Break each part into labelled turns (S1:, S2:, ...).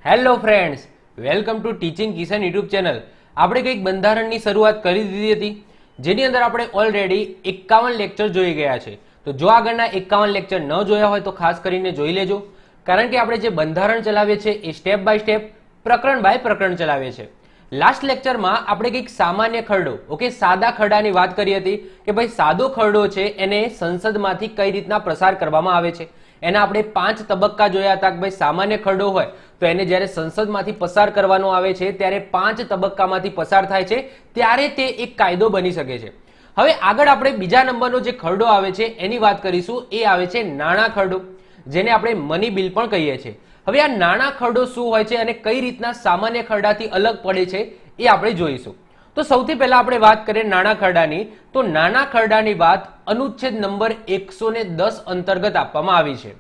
S1: Hello friends, welcome to teaching Kishan YouTube channel. આપણે કંઈક બંધારણની શરૂઆત કરી દીધી હતી, જેની અંદર આપણે ઓલરેડી 51 લેક્ચર જોઈ ગયા છે। તો જો આગળના 51 લેક્ચર ન જોયા હોય તો ખાસ કરીને જોઈ લેજો, કારણ કે આપણે જે બંધારણ ચલાવીએ છીએ એ સ્ટેપ બાય સ્ટેપ, પ્રકરણ બાય પ્રકરણ ચલાવીએ છીએ। લાસ્ટ લેક્ચરમાં આપણે કંઈક સામાન્ય ખરડો, ઓકે, સાદા ખરડાની વાત કરી હતી કે ભાઈ સાદો ખરડો છે એને સંસદમાંથી કઈ રીતના પ્રસાર કરવામાં આવે છે। એના આપણે 5 તબક્કા જોયા હતા કે ભાઈ સામાન્ય ખરડો હોય તો એને જ્યારે સંસદમાંથી પસાર કરવાનો આવે છે ત્યારે 5 તબક્કામાંથી પસાર થાય છે, ત્યારે તે એક કાયદો બની શકે છે। હવે આગળ આપણે બીજા નંબરનો જે ખરડો આવે છે એની વાત કરીશું, એ આવે છે નાણાં ખરડો, જેને આપણે મની બિલ પણ કહીએ છીએ। હવે આ નાણાં ખરડો શું હોય છે અને કઈ રીતના સામાન્ય ખરડાથી અલગ પડે છે એ આપણે જોઈશું। તો સૌથી પહેલા આપણે વાત કરીએ નાણાં ખરડાની, તો નાણાં ખરડાની વાત અનુચ્છેદ નંબર 110 અંતર્ગત આપવામાં આવી છે।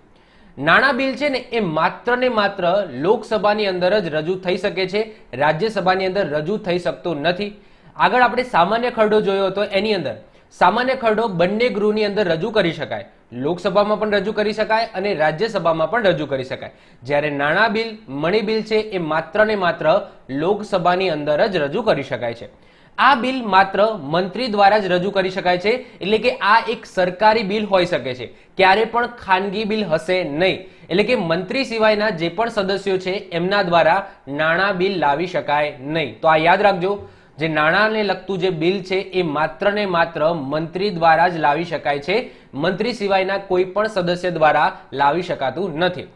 S1: નાણાં બિલ છે ને એ માત્ર ને માત્ર લોકસભાની અંદર જ રજૂ થઈ શકે છે, રાજ્યસભાની અંદર રજૂ થઈ શકતું નથી। આગળ આપણે સામાન્ય ખરડો જોયો હતો, એની અંદર સામાન્ય ખરડો બંને ગૃહની અંદર રજૂ કરી શકાય, લોકસભામાં પણ રજૂ કરી શકાય અને રાજ્યસભામાં પણ રજૂ કરી શકાય। જ્યારે નાણાં બિલ, મણી બિલ છે એ માત્ર ને માત્ર લોકસભાની અંદર જ રજૂ કરી શકાય છે। આ બિલ માત્ર મંત્રી દ્વારા જ રજૂ કરી શકાય છે, એટલે કે આ એક સરકારી બિલ હોઈ શકે છે, ક્યારે પણ ખાનગી બિલ હશે નહીં। એટલે કે મંત્રી સિવાયના જે પણ સદસ્યો છે એમના દ્વારા નાણાં બિલ લાવી શકાય નહીં। તો આ યાદ રાખજો, જે નાણાંને લગતું જે બિલ છે એ માત્ર ને માત્ર મંત્રી દ્વારા જ લાવી શકાય છે, મંત્રી સિવાયના કોઈ પણ સદસ્ય દ્વારા લાવી શકાતું નથી।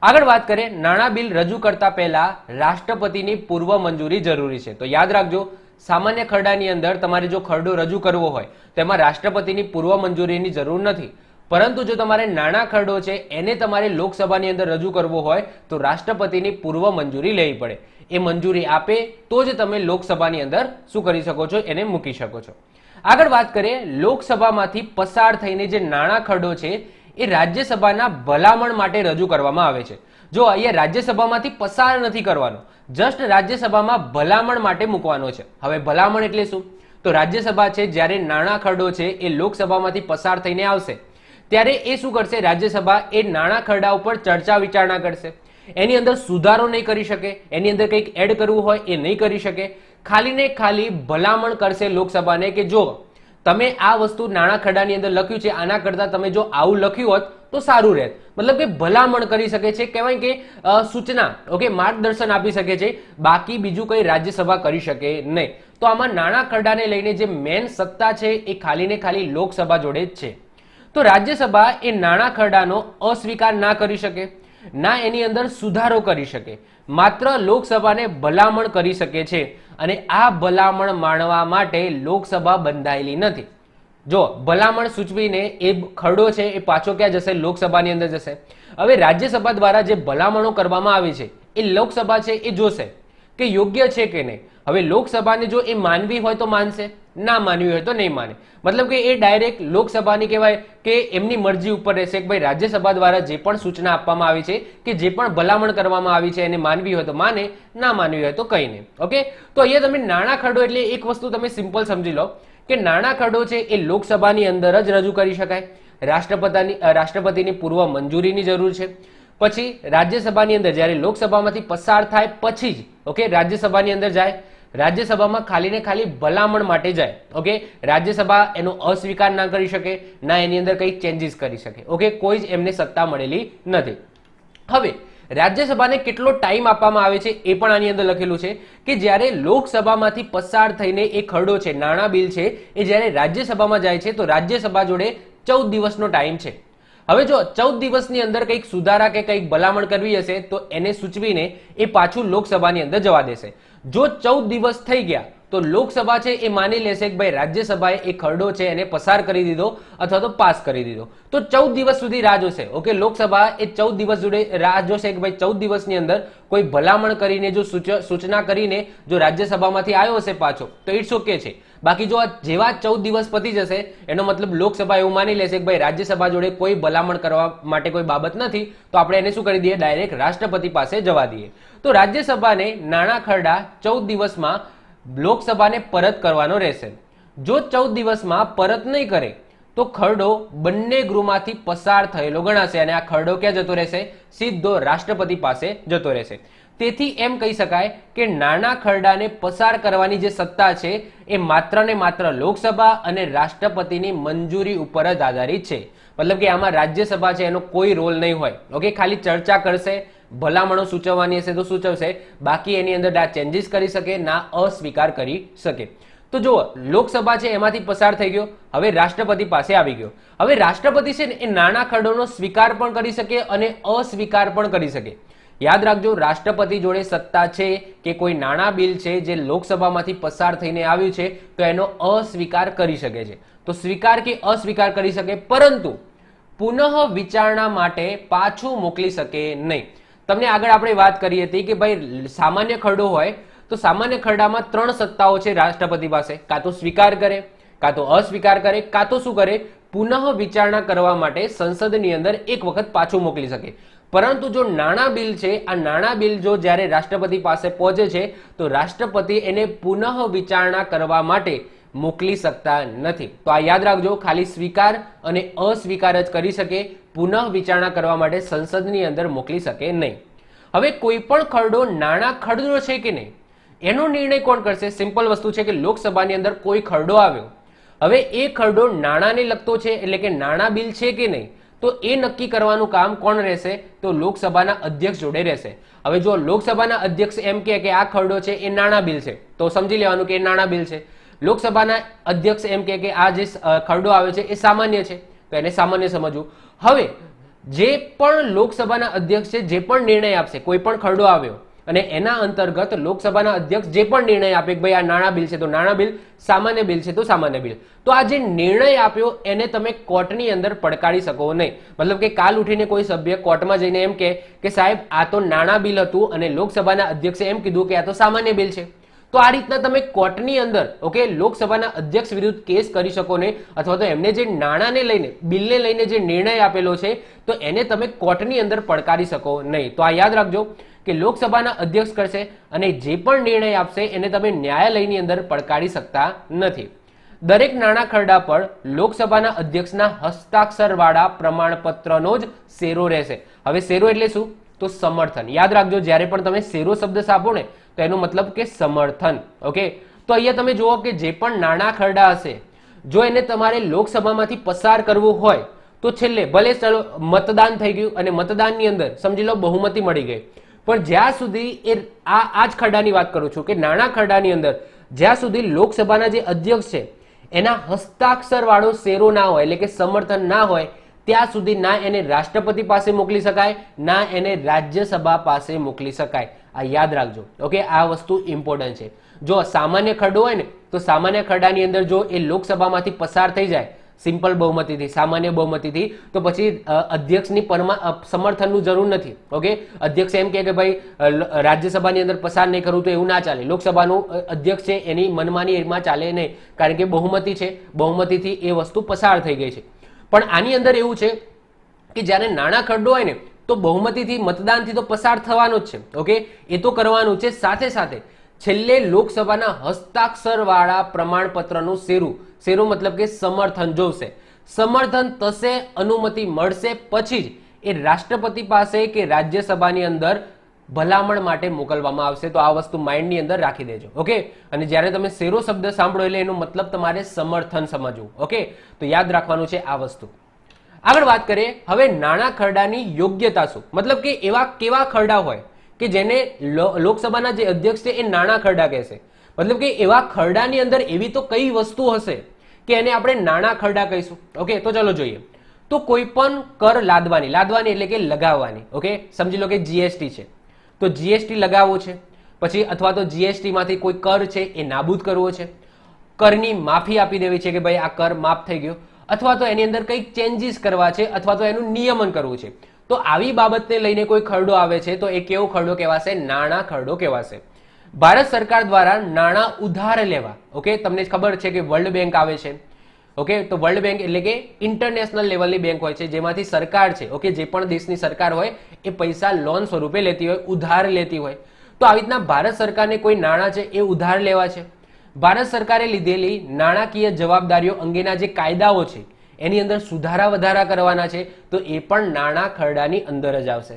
S1: આગળ વાત કરીએ, નાણાં બિલ રજૂ કરતા પહેલા રાષ્ટ્રપતિની પૂર્વ મંજૂરી જરૂરી છે। તો યાદ રાખજો, સામાન્ય ખરડાની અંદર તમારે જો ખરડો રજૂ કરવો હોય તેમાં રાષ્ટ્રપતિની પૂર્વ મંજૂરીની જરૂર નથી, પરંતુ જો તમારે નાણાં ખરડો છે એને તમારે લોકસભાની અંદર રજૂ કરવો હોય તો રાષ્ટ્રપતિની પૂર્વ મંજૂરી લેવી પડે। એ મંજૂરી આપે તો જ તમે લોકસભાની અંદર શું કરી શકો છો, એને મૂકી શકો છો। આગળ વાત કરીએ, લોકસભામાંથી પસાર થઈને જે નાણાં ખરડો છે એ રાજ્યસભાના ભલામણ માટે રજૂ કરવામાં આવે છે। જો અહીંયા રાજ્યસભામાંથી પસાર નથી કરવાનો, જસ્ટ રાજ્યસભામાં ભલામણ માટે મૂકવાનો છે। હવે ભલામણ એટલે શું? તો રાજ્યસભા છે જ્યારે નાણાં ખરડો છે એ લોકસભામાંથી પસાર થઈને આવશે ત્યારે એ શું કરશે, રાજ્યસભા એ નાણાં ખરડા ઉપર ચર્ચા વિચારણા કરશે, એની અંદર સુધારો નહીં કરી શકે, એની અંદર કંઈક એડ કરવું હોય એ નહીં કરી શકે, ખાલી ને ખાલી ભલામણ કરશે લોકસભાને કે જો તમે આ વસ્તુ નાણાં ખરડાની અંદર લખ્યું છે, આના કરતા તમે જો આવું લખ્યું હોત તો સારું રહેત। મતલબ કે ભલામણ કરી શકે છે, કહેવાય કે સૂચના, ઓકે, માર્ગદર્શન આપી શકે છે, બાકી બીજું કંઈ રાજ્યસભા કરી શકે નહીં। તો આમાં નાણાં ખરડાને લઈને જે મેન સત્તા છે એ ખાલી ને ખાલી લોકસભા જોડે જ છે। તો રાજ્યસભા એ નાણાં ખરડાનો અસ્વીકાર ના કરી શકે, ના એની અંદર સુધારો કરી શકે, માત્ર લોકસભાને ભલામણ કરી શકે છે, અને આ ભલામણ માનવા માટે લોકસભા બંધાયેલી નથી। જો ભલામણ સૂચવીને એ ખરડો છે એ પાછો ક્યાં જશે, લોકસભાની અંદર જશે। હવે રાજ્યસભા દ્વારા જે ભલામણો કરવામાં આવી છે એ લોકસભા છે એ જોશે કે યોગ્ય છે કે નહીં। હવે લોકસભાને જો એ માનવી હોય તો માનશે, ના માનવી હોય તો નહીં માને। મતલબ કે એ ડાયરેક્ટ લોકસભાની કહેવાય કે એમની મરજી ઉપર રહેશે કે ભાઈ રાજ્યસભા દ્વારા જે પણ સૂચના આપવામાં આવી છે કે જે પણ ભલામણ કરવામાં આવી છે એને માનવી હોય તો માને, ના માનવી હોય તો કંઈ નહીં। ઓકે, તો અહીંયા તમે નાણાં ખરડો એટલે એક વસ્તુ તમે સિમ્પલ સમજી લો કે નાણાં ખરડો છે એ લોકસભાની અંદર જ રજૂ કરી શકાય, રાષ્ટ્રપતિની પૂર્વ મંજૂરીની જરૂર છે। પછી રાજ્યસભાની અંદર જ્યારે લોકસભામાંથી પસાર થાય પછી જ, ઓકે, રાજ્યસભાની અંદર જાય, રાજ્યસભામાં ખાલી ને ખાલી ભલામણ માટે જાય। ઓકે, રાજ્યસભા એનો અસ્વીકાર ના કરી શકે, ના એની અંદર કંઈ ચેન્જીસ કરી શકે। ઓકે, કોઈ જ એમને સત્તા મળેલી નથી। હવે રાજ્યસભાને કેટલો ટાઈમ આપવામાં આવે છે એ પણ આની અંદર લખેલું છે કે જ્યારે લોકસભામાંથી પસાર થઈને એ ખરડો છે, નાણાં બિલ છે, એ જ્યારે રાજ્યસભામાં જાય છે તો રાજ્યસભા જોડે 14 દિવસનો ટાઈમ છે। હવે જો 14 દિવસની અંદર કંઈક સુધારા કે કંઈક ભલામણ કરવી હશે તો એને સૂચવીને એ પાછું લોકસભાની અંદર જવા દેશે। જો 14 દિવસ થઈ ગયા તો લોકસભા છે એ માની લેશે કે ભાઈ રાજ્યસભાએ એ ખરડો છે એને પસાર કરી દીધો અથવા તો પાસ કરી દીધો, તો 14 દિવસ સુધી રાહ જોશે। ઓકે, લોકસભા એ 14 દિવસ સુધી રાહ જોશે કે ભાઈ 14 દિવસની અંદર કોઈ ભલામણ કરીને જો સૂચના કરીને જો રાજ્યસભામાંથી આવ્યો હશે પાછો તો ઇટ્સ ઓકે છે। બાકી જો જેવા 14 દિવસ પતી જશે એનો મતલબ લોકસભા એવું માની લેશે કે ભાઈ રાજ્યસભા જોડે કોઈ ભલામણ કરવા માટે કોઈ બાબત નથી, તો આપણે એને શું કરી દઈએ, ડાયરેક્ટ રાષ્ટ્રપતિ પાસે જવા દઈએ। તો રાજ્યસભાને નાણાં ખરડા 14 દિવસમાં લોકસભાને પરત કરવાનો રહેશે। જો 14 દિવસમાં પરત નહીં કરે તો ખરડો બંને ગૃહમાંથી પસાર થયેલો ગણાશે અને આ ખરડો ક્યાં જતો રહેશે? સીધો રાષ્ટ્રપતિ પાસે જતો રહેશે। તેથી એમ કહી શકાય કે નાણાં ખરડાને પસાર કરવાની જે સત્તા છે એ માત્ર ને માત્ર લોકસભા અને રાષ્ટ્રપતિની મંજૂરી ઉપર જ આધારિત છે. મતલબ કે આમાં રાજ્યસભા છે એનો કોઈ રોલ નહીં હોય. ઓકે, ખાલી ચર્ચા કરશે, ભલામણો સૂચવવાની હશે તો સૂચવશે, બાકી એની અંદર ના ચેન્જીસ કરી શકે ના અસ્વીકાર કરી શકે. તો જુઓ, લોકસભા છે એમાંથી પસાર થઈ ગયો, હવે રાષ્ટ્રપતિ પાસે આવી ગયો. હવે રાષ્ટ્રપતિ છે ને એ નાણાં ખરડોનો સ્વીકાર પણ કરી શકે અને અસ્વીકાર પણ કરી શકે. યાદ રાખજો, રાષ્ટ્રપતિ જોડે સત્તા છે કે કોઈ નાણાં બિલ છે જે લોકસભામાંથી પસાર થઈને આવ્યું છે તો એનો અસ્વીકાર કરી શકે છે. તો સ્વીકાર કે અસ્વીકાર કરી શકે, પરંતુ પુનઃ વિચારણા માટે પાછું મોકલી શકે નહીં. તમને આગળ આપણે વાત કરી હતી કે ભાઈ સામાન્ય ખરડો હોય તો સામાન્ય ખરડામાં 3 સત્તાઓ છે રાષ્ટ્રપતિ પાસે, કાં તો સ્વીકાર કરે, કાં તો અસ્વીકાર કરે, કાં તો શું કરે, પુનઃ વિચારણા કરવા માટે સંસદની અંદર એક વખત પાછું મોકલી શકે. પરંતુ જો નાણાં બિલ છે, આ નાણાં બિલ જો જ્યારે રાષ્ટ્રપતિ પાસે પહોંચે છે તો રાષ્ટ્રપતિ એને પુનઃ વિચારણા કરવા માટે મોકલી શકતા નથી. તો આ યાદ રાખજો, ખાલી સ્વીકાર અને અસ્વીકાર જ કરી શકે, પુનઃ વિચારણા કરવા માટે સંસદની અંદર મોકલી શકે નહીં. હવે કોઈ પણ ખરડો નાણાં ખરડો છે કે નહીં એનો નિર્ણય કોણ કરશે? સિમ્પલ વસ્તુ છે કે લોકસભાની અંદર કોઈ ખરડો આવ્યો, હવે એ ખરડો નાણાંને લગતો છે એટલે કે નાણાં બિલ છે કે નહીં, તો એ નક્કી કરવાનું કામ કોણ રહેશે? તો લોકસભાના અધ્યક્ષ જોડે રહેશે. હવે જો લોકસભાના અધ્યક્ષ એમ કે આ ખરડો છે એ નાણાં બિલ છે તો સમજી લેવાનું કે એ નાણાં બિલ છે. લોકસભાના અધ્યક્ષ એમ કે આ જે ખરડો આવે છે એ સામાન્ય છે તો એને સામાન્ય સમજવું. હવે જે પણ લોકસભાના અધ્યક્ષ છે જે પણ નિર્ણય આપશે, કોઈ પણ ખરડો આવ્યો અને એના અંતર્ગત લોકસભાના અધ્યક્ષ જે પણ નિર્ણય આપે કે ભાઈ આ નાણાં બિલ છે તો નાણાં બિલ, સામાન્ય બિલ છે તો સામાન્ય બિલ, તો આ જે નિર્ણય આપ્યો એને તમે કોર્ટની અંદર પડકારી શકો નહીં. મતલબ કે કાલ ઉઠીને કોઈ સભ્ય કોર્ટમાં જઈને એમ કે સાહેબ આ તો નાણાં બિલ હતું અને લોકસભાના અધ્યક્ષે એમ કીધું કે આ તો સામાન્ય બિલ છે, તો આ રીતના તમે કોર્ટની અંદર ઓકે લોકસભાના અધ્યક્ષ વિરુદ્ધ કેસ કરી શકો નહીં, અથવા તો એમને જે નાણાંને લઈને, બિલને લઈને જે નિર્ણય આપેલો છે તો એને તમે કોર્ટની અંદર પડકારી શકો નહીં. તો આ યાદ રાખજો કે લોકસભાના અધ્યક્ષ કરશે અને જે પણ નિર્ણય આપશે એને તમે ન્યાયાલયની અંદર પડકારી શકતા નથી. દરેક નાણાં ખરડા પર લોકસભાના અધ્યક્ષના હસ્તાક્ષર વાળા પ્રમાણપત્રનો જ શેરો રહેશે. હવે શેરો એટલે શું? તો સમર્થન. યાદ રાખજો, જ્યારે પણ તમે શેરો શબ્દ સાંભળો ને તો એનો મતલબ કે સમર્થન. ઓકે, તો અહીંયા તમે જુઓ કે જે પણ નાણાં ખરડા હશે જો એને તમારે લોકસભામાંથી પસાર કરવું હોય તો છેલ્લે ભલે ચાલો મતદાન થઈ ગયું અને મતદાનની અંદર સમજી લો બહુમતી મળી ગઈ, પણ જ્યાં સુધી એ આ જ ખરડાની વાત કરું છું કે નાણાં ખરડાની અંદર જ્યાં સુધી લોકસભાના જે અધ્યક્ષ છે એના હસ્તાક્ષર વાળો શેરો ના હોય એટલે કે સમર્થન ના હોય ત્યાં સુધી ના એને રાષ્ટ્રપતિ પાસે મોકલી શકાય ના એને રાજ્યસભા પાસે મોકલી શકાય. આ યાદ રાખજો. ઓકે, આ વસ્તુ ઇમ્પોર્ટન્ટ છે. જો સામાન્ય ખરડો હોય ને તો સામાન્ય ખરડાની અંદર જો એ લોકસભામાંથી પસાર થઈ જાય સિમ્પલ બહુમતીથી, સામાન્ય બહુમતીથી, તો પછી અધ્યક્ષની સમર્થનનું જરૂર નથી. ઓકે, અધ્યક્ષ એમ કે ભાઈ રાજ્યસભાની અંદર પસાર નહીં કરવું તો એવું ના ચાલે. લોકસભાનું અધ્યક્ષ છે એની મનમાની એમાં ચાલે નહીં, કારણ કે બહુમતી છે, બહુમતીથી એ વસ્તુ પસાર થઈ ગઈ છે. પણ આની અંદર એવું છે કે જ્યારે નાણાં ખરડો હોય ને તો બહુમતીથી, મતદાનથી તો પસાર થવાનો જ છે. ઓકે, એ તો કરવાનું છે. સાથે સાથે છેલ્લે લોકસભાના હસ્તાક્ષર વાળા પ્રમાણપત્રનું શેરું મતલબ કે સમર્થન જોશે. સમર્થન થશે, અનુમતિ મળશે પછી જ એ રાષ્ટ્રપતિ પાસે કે રાજ્યસભાની અંદર ભલામણ માટે મોકલવામાં આવશે. તો આ વસ્તુ માઇન્ડની અંદર રાખી દેજો. ઓકે, અને જ્યારે તમે શેરો શબ્દ સાંભળો એટલે એનો મતલબ તમારે સમર્થન સમજવું. ઓકે, તો યાદ રાખવાનું છે આ વસ્તુ. આગળ વાત કરીએ હવે નાણાં ખરડાની યોગ્યતા શું, મતલબ કે એવા કેવા ખરડા હોય કે જેને લોકસભાના જે અધ્યક્ષ છે એ નાણાં ખરડા કહેશે. મતલબ કે એવા ખરડાની અંદર એવી તો કઈ વસ્તુ હશે કે એને આપણે નાણાં ખરડા કહીશું. ઓકે, તો ચલો જોઈએ. તો કોઈ પણ કર લાદવાની એટલે કે લગાવવાની. ઓકે, સમજી લો કે જીએસટી છે તો જીએસટી લગાવવો છે, પછી અથવા તો જીએસટી માંથી કોઈ કર છે એ નાબૂદ કરવો છે, કરની માફી આપી દેવી છે કે ભાઈ આ કર માફ થઈ ગયો, અથવા તો એની અંદર કંઈક ચેન્જીસ કરવા છે, અથવા તો એનું નિયમન કરવું છે. તો આવી બાબતને લઈને કોઈ ખરડો આવે છે તો એ કેવો ખરડો કહેવાશે? નાણાં ખરડો કહેવાશે. ભારત સરકાર દ્વારા નાણાં ઉધાર લેવા, ઓકે, તમને ખબર છે કે વર્લ્ડ બેંક આવે છે. ઓકે, તો વર્લ્ડ બેંક એટલે કે ઇન્ટરનેશનલ લેવલની બેંક હોય છે જેમાંથી સરકાર છે, ઓકે, જે પણ દેશની સરકાર હોય એ પૈસા લોન સ્વરૂપે લેતી હોય, ઉધાર લેતી હોય. તો આવી રીતના ભારત સરકારને કોઈ નાણાં છે એ ઉધાર લેવા છે. ભારત સરકારે લીધેલી નાણાકીય જવાબદારીઓ અંગેના જે કાયદાઓ છે એની અંદર સુધારા વધારા કરવાના છે તો એ પણ નાણાં ખરડાની અંદર જ આવશે.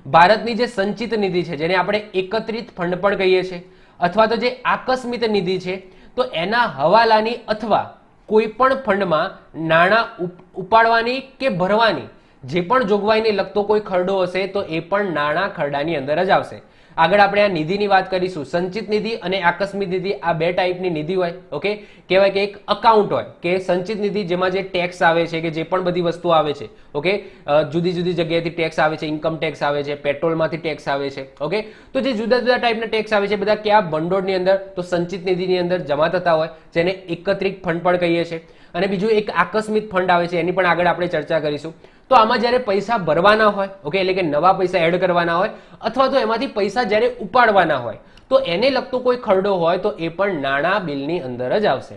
S1: ભારતની જે સંચિત નિધિ છે, જેને આપણે એકત્રિત ફંડ પણ કહીએ છીએ, અથવા તો જે આકસ્મિક નિધિ છે, તો એના હવાલાની અથવા કોઈ પણ ફંડમાં નાણાં ઉપાડવાની કે ભરવાની જે પણ જોગવાઈને લગતો કોઈ ખરડો હશે તો એ પણ નાણાં ખરડાની અંદર જ આવશે. આગળ આપણે આ નિધિની વાત કરીશું. સંચિત નિધિ અને આકસ્મિક નિધિ આ બે ટાઈપની નિધિ હોય. ઓકે, કહેવાય કે એક અકાઉન્ટ હોય કે સંચિત નિધિ જેમાં જે ટેક્સ આવે છે કે જે પણ બધી વસ્તુ આવે છે, ઓકે, જુદી જુદી જગ્યાએથી ટેક્સ આવે છે, ઇન્કમ ટેક્સ આવે છે, પેટ્રોલમાંથી ટેક્સ આવે છે, ઓકે, તો જે જુદા જુદા ટાઈપના ટેક્સ આવે છે બધા કયા ભંડોળની અંદર, તો સંચિત નિધિની અંદર જમા થતા હોય, જેને એકત્રિત ફંડ પણ કહીએ છીએ. અને બીજું એક આકસ્મિક ફંડ આવે છે, એની પણ આગળ આપણે ચર્ચા કરીશું. તો આમાં જ્યારે પૈસા ભરવાના હોય, ઓકે, એટલે કે નવા પૈસા એડ કરવાના હોય, અથવા તો એમાંથી પૈસા જ્યારે ઉપાડવાના હોય તો એને લગતો કોઈ ખરડો હોય તો એ પણ નાણાં બિલની અંદર જ આવશે.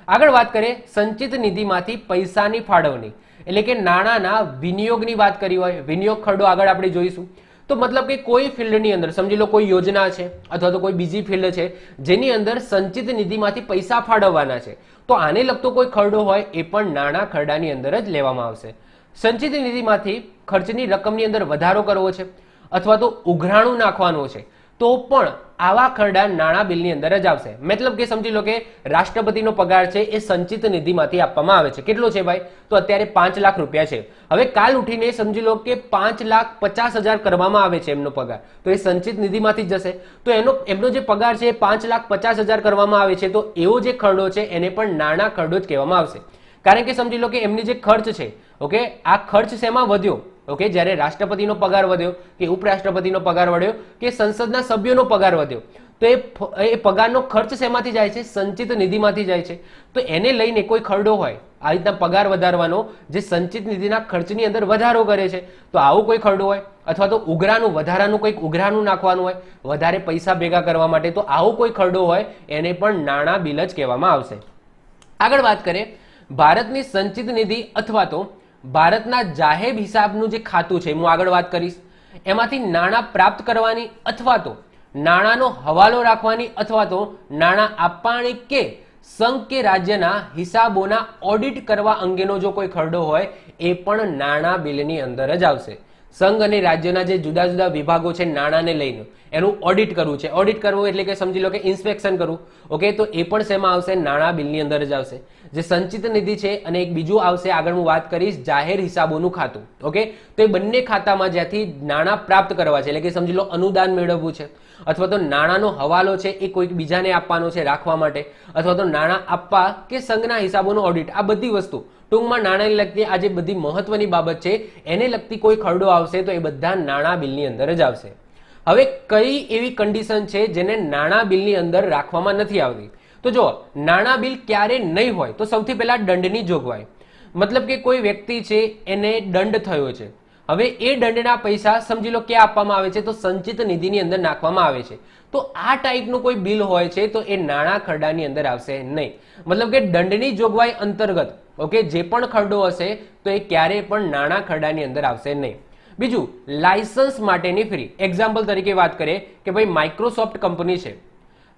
S1: આગળ વાત કરીએ સંચિત નિધિમાંથી પૈસાની ફાળવણી, એટલે કે નાણાંના વિનિયોગની વાત કરી હોય, વિનિયોગ ખરડો આગળ આપણે જોઈશું. તો મતલબ કે કોઈ ફિલ્ડની અંદર સમજી લો કોઈ યોજના છે અથવા તો કોઈ બીજી ફિલ્ડ છે જેની અંદર સંચિત નિધિમાંથી પૈસા ફાળવવાના છે, તો આને લગતો કોઈ ખરડો હોય એ પણ નાણાં ખરડાની અંદર જ લેવામાં આવશે. સંચિત નિધિમાંથી ખર્ચની રકમની અંદર વધારો કરવો છે અથવા તો ઉઘરાણું નાખવાનું છે તો પણ આવા ખરડા નાણાં બિલની અંદર જ આવશે. મતલબ કે સમજી લો કે રાષ્ટ્રપતિનો પગાર છે એ સંચિત નિધિમાંથી આપવામાં આવે છે. કેટલો છે ભાઈ? તો અત્યારે 5 લાખ રૂપિયા છે. હવે કાલ ઉઠીને સમજી લો કે 5,50,000 કરવામાં આવે છે એમનો પગાર, તો એ સંચિત નિધિમાંથી જ જશે. તો એમનો જે પગાર છે એ 5,50,000 કરવામાં આવે છે, તો એવો જે ખરડો છે એને પણ નાણાં ખરડો જ કહેવામાં આવશે. કારણ કે સમજી લો કે એમની જે ખર્ચ છે, ઓકે, આ ખર્ચ શેમાં વધ્યો? ઓકે, જ્યારે રાષ્ટ્રપતિનો પગાર વધ્યો કે ઉપરાષ્ટ્રપતિનો પગાર વધ્યો કે સંસદના સભ્યોનો પગાર વધ્યો, તો એ પગારનો ખર્ચ શેમાંથી જાય છે? સંચિત નિધિમાંથી જાય છે. તો એને લઈને કોઈ ખરડો હોય આ રીતના પગાર વધારવાનો જે સંચિત નિધિના ખર્ચની અંદર વધારો કરે છે, તો આવો કોઈ ખરડો હોય, અથવા તો વધારાનું કંઈક ઉઘરાણું નાખવાનું હોય વધારે પૈસા ભેગા કરવા માટે, તો આવો કોઈ ખરડો હોય એને પણ નાણાં બિલ જ કહેવામાં આવશે. આગળ વાત કરીએ ભારતની સંચિત નિધિ અથવા તો ભારતના જાહેર હિસાબનું જે ખાતું છે, હું આગળ વાત કરીશ, એમાંથી નાણાં પ્રાપ્ત કરવાની અથવા તો નાણાંનો હવાલો રાખવાની અથવા તો નાણાં આપવાની કે સંઘ કે રાજ્યના હિસાબોના ઓડિટ કરવા અંગેનો જો કોઈ ખરડો હોય એ પણ નાણાં બિલની અંદર જ આવશે. સંઘ અને રાજ્યના જે જુદા જુદા વિભાગો છે નાણાંને લઈને એનું ઓડિટ કરવું છે. ઓડિટ કરવું એટલે કે સમજી લો કે ઇન્સ્પેક્શન કરવું, ઓકે, તો એ પણ શેમાં આવશે? નાણાં બિલની અંદર જ આવશે. જે સંચિત નિધિ છે અને એક બીજું આવશે, આગળ હું વાત કરીશ, જાહેર હિસાબોનું ખાતું. ઓકે, તો એ બંને ખાતામાં જ્યાંથી નાણાં પ્રાપ્ત કરવા છે, એટલે કે સમજી લો અનુદાન મેળવવું છે અથવા તો નાણાંનો હવાલો છે એ કોઈક બીજાને આપવાનો છે રાખવા માટે, અથવા તો નાણાં આપવા કે સંઘના હિસાબોનો ઓડિટ, આ બધી વસ્તુ ટૂંકમાં નાણાંને લગતી આ જે બધી મહત્વની બાબત છે એને લગતી કોઈ ખરડો આવશે તો એ બધા નાણાં બિલની અંદર જ આવશે. હવે કઈ એવી કન્ડિશન છે જેને નાણાં બિલની અંદર રાખવામાં નથી આવતી? તો જો નાણાં બિલ ક્યારે નહીં હોય, તો સૌથી પહેલા દંડની જોગવાઈ. મતલબ કે કોઈ વ્યક્તિ છે એને દંડ થયો છે, હવે એ દંડના પૈસા સમજી લો ક્યાં આપવામાં આવે છે? તો સંચિત નિધિની અંદર નાખવામાં આવે છે. તો આ ટાઈપનું કોઈ બિલ હોય છે તો એ નાણાં ખરડાની અંદર આવશે નહીં. મતલબ કે દંડની જોગવાઈ અંતર્ગત, ઓકે, જે પણ ખરડો હશે તો એ ક્યારેય પણ નાણાં ખરડાની અંદર આવશે નહીં. બીજું, લાયસન્સ માટેની ફી. એક્ઝામ્પલ તરીકે વાત કરીએ કે ભાઈ માઇક્રોસોફ્ટ કંપની છે.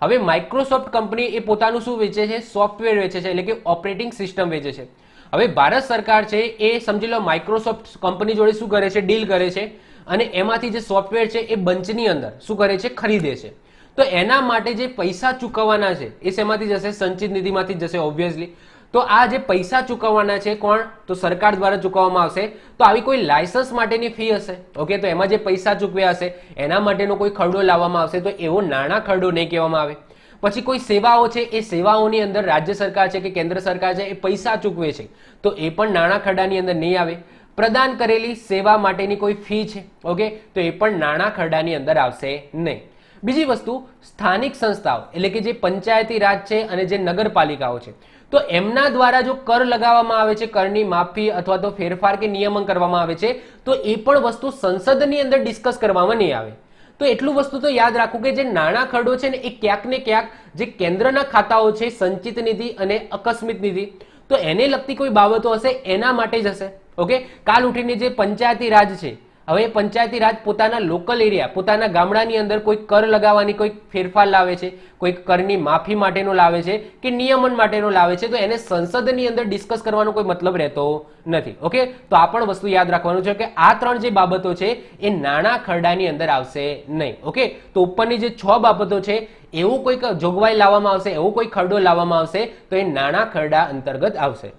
S1: હવે માઇક્રોસોફ્ટ કંપની એ પોતાનું શું વેચે છે? સોફ્ટવેર વેચે છે, એટલે કે ઓપરેટિંગ સિસ્ટમ વેચે છે. હવે ભારત સરકાર છે એ સમજી લો માઇક્રોસોફ્ટ કંપની જોડે શું કરે છે? ડીલ કરે છે અને એમાંથી જે સોફ્ટવેર છે એ બંચની અંદર શું કરે છે? ખરીદે છે. તો એના માટે જે પૈસા ચૂકવવાના છે એ શેમાંથી જશે? સંચિત નિધિમાંથી જશે ઓબ્વિયસલી. તો આ જે પૈસા ચૂકવવાના છે કોણ? તો સરકાર દ્વારા ચૂકવવામાં આવશે. તો આવી કોઈ લાયસન્સ માટેની ફી હશે, ઓકે, તો એમાં જે પૈસા ચૂકવ્યા હશે એના માટેનો કોઈ ખરડો લાવવામાં આવશે, તો એવો નાણાં ખરડો નહીં કહેવામાં આવે. પછી કોઈ સેવાઓ છે એ સેવાઓની અંદર રાજ્ય સરકાર છે કે કેન્દ્ર સરકાર છે એ પૈસા ચૂકવે છે, તો એ પણ નાણાં ખરડાની અંદર નહીં આવે. પ્રદાન કરેલી સેવા માટેની કોઈ ફી છે, ઓકે, તો એ પણ નાણાં ખરડાની અંદર આવશે નહીં. બીજી વસ્તુ, સ્થાનિક સંસ્થાઓ એટલે કે જે પંચાયતી રાજ છે અને જે નગરપાલિકાઓ છે, તો એમના દ્વારા જો કર લગાવવામાં આવે છે, કરની માફી અથવા તો ફેરફાર કે નિયમન કરવામાં આવે છે, તો એ પણ વસ્તુ સંસદની અંદર ડિસ્કસ કરવામાં નહીં આવે. તો એટલું વસ્તુ તો યાદ રાખવું કે જે નાણાં ખરડો છે ને એ ક્યાંક ને ક્યાંક જે કેન્દ્રના ખાતાઓ છે, સંચિત નિધિ અને આકસ્મિક નિધિ, તો એને લગતી કોઈ બાબતો હશે એના માટે જ હશે. ઓકે, કાલ ઉઠીને જે પંચાયતી રાજ છે, હવે પંચાયતી રાજ પોતાના લોકલ એરિયા, પોતાના ગામડાની અંદર કોઈ કર લગાવવાની કોઈ ફેરફાર લાવે છે, કોઈ કરની માફી માટેનો લાવે છે કે નિયમન માટેનો લાવે છે, તો એને સંસદની અંદર ડિસ્કસ કરવાનો કોઈ મતલબ રહેતો નથી. ઓકે, તો આ પણ વસ્તુ યાદ રાખવાનું છે કે આ ત્રણ જે બાબતો છે એ નાણાં ખરડાની અંદર આવશે નહીં. ઓકે, તો ઉપરની જે 6 બાબતો છે એવું કોઈક જોગવાઈ લાવવામાં આવશે, એવું કોઈ ખરડો લાવવામાં આવશે તો એ નાણાં ખરડા અંતર્ગત આવશે.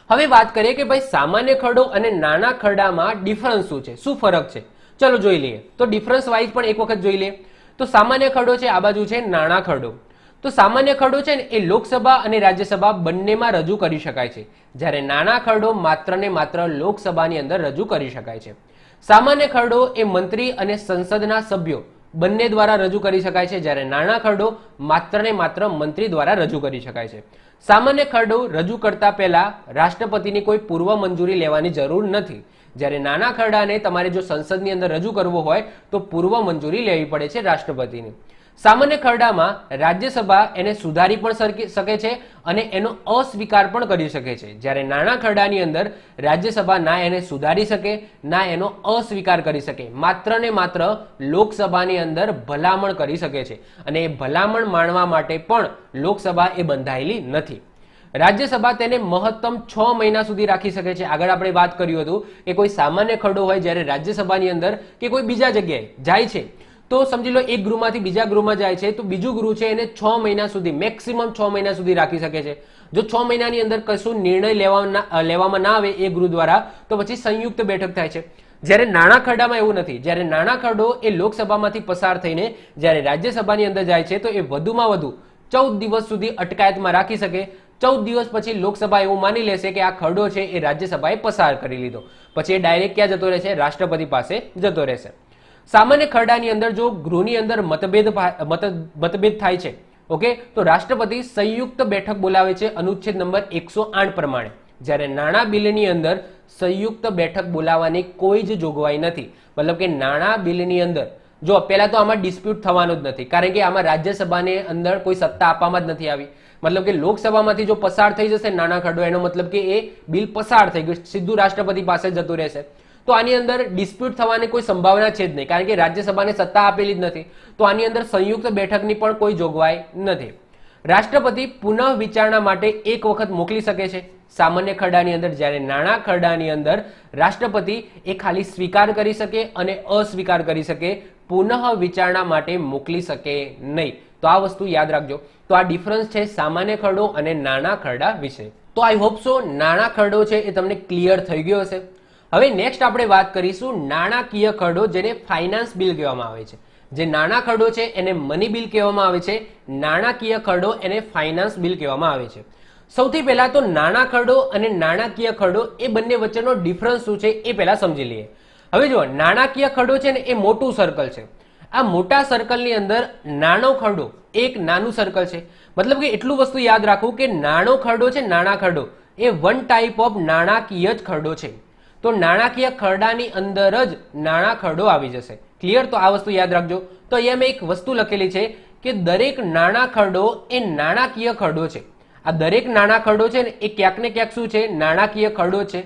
S1: હવે વાત કરીએ કે ભાઈ સામાન્ય ખરડો અને નાના ખરડામાં ડિફરન્સ શું છે, શું ફરક છે, ચલો જોઈ લઈએ. તો ડિફરન્સ વાઇઝ પણ એક વખત જોઈ લઈએ. તો સામાન્ય ખરડો છે, આ બાજુ છે નાના ખરડો. તો સામાન્ય ખરડો છે ને એ લોકસભા અને રાજ્યસભા બંનેમાં રજૂ કરી શકાય છે, જ્યારે નાના ખરડો માત્ર ને માત્ર લોકસભાની અંદર રજૂ કરી શકાય છે. સામાન્ય ખરડો એ મંત્રી અને સંસદના સભ્યો બંને દ્વારા રજૂ કરી શકાય છે, જ્યારે નાના ખરડો માત્ર ને માત્ર મંત્રી દ્વારા રજૂ કરી શકાય છે. સામાન્ય ખરડો રજૂ કરતા પહેલા રાષ્ટ્રપતિની કોઈ પૂર્વ મંજૂરી લેવાની જરૂર નથી, જ્યારે નાના ખરડાને તમારે જો સંસદની અંદર રજૂ કરવો હોય તો પૂર્વ મંજૂરી લેવી પડે છે રાષ્ટ્રપતિની. સામાન્ય ખરડામાં રાજ્યસભા એને સુધારી પણ શકે છે અને એનો અસ્વીકાર પણ કરી શકે છે, જ્યારે નાના ખરડાની અંદર રાજ્યસભા ના એને સુધારી શકે ના એનો અસ્વીકાર કરી શકે, માત્ર ને માત્ર લોકસભાની અંદર ભલામણ કરી શકે છે, અને એ ભલામણ માનવા માટે પણ લોકસભા એ બંધાયેલી નથી. રાજ્યસભા તેને મહત્તમ 6 મહિના સુધી રાખી શકે છે. આગળ આપણે વાત કર્યું હતું કે કોઈ સામાન્ય ખરડો હોય જ્યારે રાજ્યસભાની અંદર કે કોઈ બીજા જગ્યાએ જાય છે તો સમજી લો એક ગૃહમાંથી બીજા ગૃહમાં જાય છે તો બીજું ગૃહ છે એને 6 મહિના સુધી, મેક્સિમમ 6 મહિના સુધી રાખી શકે છે. જો 6 મહિનાની અંદર કશું નિર્ણય લેવામાં ના આવે એ ગૃહ દ્વારા તો પછી સંયુક્ત બેઠક થાય છે. જ્યારે નાણાં ખરડામાં એવું નથી. જ્યારે નાણાં ખરડો એ લોકસભામાંથી પસાર થઈને જ્યારે રાજ્યસભાની અંદર જાય છે તો એ વધુમાં વધુ 14 દિવસ સુધી અટકાયતમાં રાખી શકે. 14 દિવસ પછી લોકસભા એવું માની લેશે કે આ ખરડો છે એ રાજ્યસભાએ પસાર કરી લીધો, પછી એ ડાયરેક્ટ ક્યાં જતો રહેશે, રાષ્ટ્રપતિ પાસે જતો રહેશે. સામાન્ય ખરડાની અંદર જો ગૃહની અંદર મતભેદ થાય છે, ઓકે, તો રાષ્ટ્રપતિ સંયુક્ત બેઠક બોલાવે છે અનુચ્છેદ નંબર 108 પ્રમાણે, જ્યારે નાણાં બિલની અંદર સંયુક્ત બેઠક બોલાવવાની કોઈ જ જોગવાઈ નથી. મતલબ કે નાણાં બિલની અંદર જો પહેલા તો આમાં ડિસ્પ્યુટ થવાનો જ નથી, કારણ કે આમાં રાજ્યસભાને અંદર કોઈ સત્તા આપવામાં જ નથી આવી. મતલબ કે લોકસભામાંથી જો પસાર થઈ જશે નાના ખરડો, એનો મતલબ કે એ બિલ પસાર થઈ ગયું, સીધું રાષ્ટ્રપતિ પાસે જતું રહેશે. તો આની અંદર ડિસ્પ્યુટ થવાની કોઈ સંભાવના છે જ નહીં, કારણ કે રાજ્યસભાને સત્તા આપેલી જ નથી. તો આની અંદર સંયુક્ત બેઠકની પણ કોઈ જોગવાઈ નથી. રાષ્ટ્રપતિ પુનઃ વિચારણા માટે એક વખત મોકલી શકે છે સામાન્ય ખરડાની અંદર, જ્યારે નાણાં ખરડાની અંદર રાષ્ટ્રપતિ એ ખાલી સ્વીકાર કરી શકે અને અસ્વીકાર કરી શકે, પુનઃ વિચારણા માટે મોકલી શકે નહીં. તો આ વસ્તુ યાદ રાખજો. તો આ ડિફરન્સ છે સામાન્ય ખરડો અને નાણાં ખરડા વિશે. તો આઈ હોપ સો નાણાં ખરડો છે એ તમને ક્લિયર થઈ ગયો હશે. હવે નેક્સ્ટ આપણે વાત કરીશું નાણાકીય ખરડો, જેને ફાઇનાન્સ બિલ કહેવામાં આવે છે. જે નાણાં ખરડો છે એને મની બિલ કહેવામાં આવે છે, નાણાકીય ખરડો એને ફાઇનાન્સ બિલ કહેવામાં આવે છે. સૌથી પહેલા તો નાણાં ખરડો અને નાણાકીય ખરડો એ બંને વચ્ચેનો ડિફરન્સ શું છે એ પહેલા સમજી લઈએ. હવે જો નાણાકીય ખરડો છે ને એ મોટું સર્કલ છે. આ મોટા સર્કલની અંદર નાનો ખરડો એક નાનું સર્કલ છે. મતલબ કે એટલું વસ્તુ યાદ રાખવું કે નાનો ખરડો છે, નાણાં ખરડો એ વન ટાઈપ ઓફ નાણાકીય જ ખરડો છે. તો નાણાકીય ખરડાની અંદર જ નાણાં ખરડો આવી જશે. ક્લિયર? તો આ વસ્તુ યાદ રાખજો. તો અહીંયા મેં એક વસ્તુ લખેલી છે કે દરેક નાણાં ખરડો એ નાણાકીય ખરડો છે. આ દરેક નાણાં ખરડો છે ને એ ક્યાંક ને ક્યાંક શું છે, નાણાકીય ખરડો છે.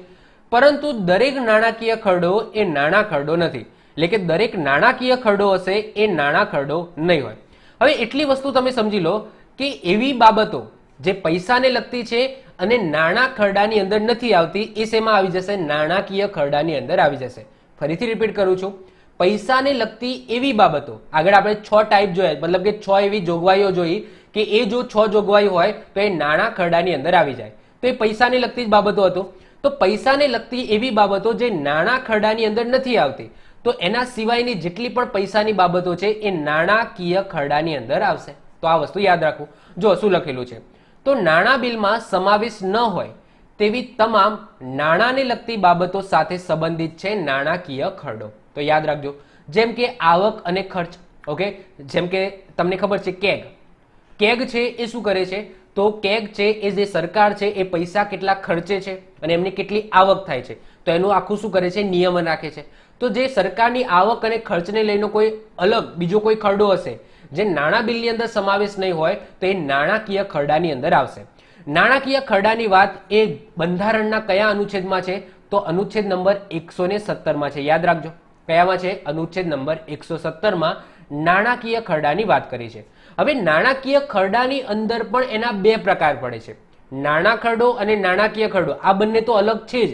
S1: પરંતુ દરેક નાણાકીય ખરડો એ નાણાં ખરડો નથી. એટલે કે દરેક નાણાકીય ખરડો હશે એ નાણાં ખરડો નહીં હોય. હવે એટલી વસ્તુ તમે સમજી લો કે એવી બાબતો જે પૈસાને લગતી છે અને નાણાં ખરડાની અંદર નથી આવતી, એ શેમાં આવી જશે, નાણાકીય ખરડાની અંદર આવી જશે. ફરીથી રિપીટ કરું છું, પૈસાને લગતી એવી બાબતો, આગળ આપણે 6 ટાઈપ જોયા, મતલબ કે 6 એવી જોગવાઈઓ જોઈ કે એ જો 6 જોગવાઈ હોય તો એ નાણાં ખરડાની અંદર આવી જાય. તો એ પૈસાને લગતી જ બાબતો હતો. તો પૈસાને લગતી એવી બાબતો જે નાણાં ખરડાની અંદર નથી આવતી, તો એના સિવાયની જેટલી પણ પૈસાની બાબતો છે એ નાણાકીય ખરડાની અંદર આવશે. તો આ વસ્તુ યાદ રાખવું. જો શું લખેલું છે, તો નાણાં બિલમાં સમાવેશ ન હોય તેવી તમામ નાણાંને લગતી બાબતો સાથે સંબંધિત છે નાણાકીય ખરડો. તો યાદ રાખજો, જેમ કે આવક અને ખર્ચ. ઓકે, જેમ કે તમને ખબર છે કેગ. કેગ છે એ શું કરે છે, તો કેગ છે એ જે સરકાર છે એ પૈસા કેટલા ખર્ચે છે અને એમની કેટલી આવક થાય છે, તો એનું આખું શું કરે છે, નિયમન રાખે છે. તો જે સરકારની આવક અને ખર્ચને લઈને કોઈ અલગ બીજો કોઈ ખરડો હશે જે નાણાં બિલની અંદર સમાવેશ નહીં હોય તો એ નાણાકીય ખરડાની અંદર આવશે. નાણાકીય ખરડાની વાત એ બંધારણના કયા અનુચ્છેદમાં છે, તો અનુચ્છેદ નંબર 117 છે. યાદ રાખજો કયામાં છે? અનુચ્છેદ નંબર 117 નાણાકીય ખરડાની વાત કરી છે. હવે નાણાકીય ખરડાની અંદર પણ એના બે પ્રકાર પડે છે, નાણાં ખરડો અને નાણાકીય ખરડો. આ બંને તો અલગ છે જ,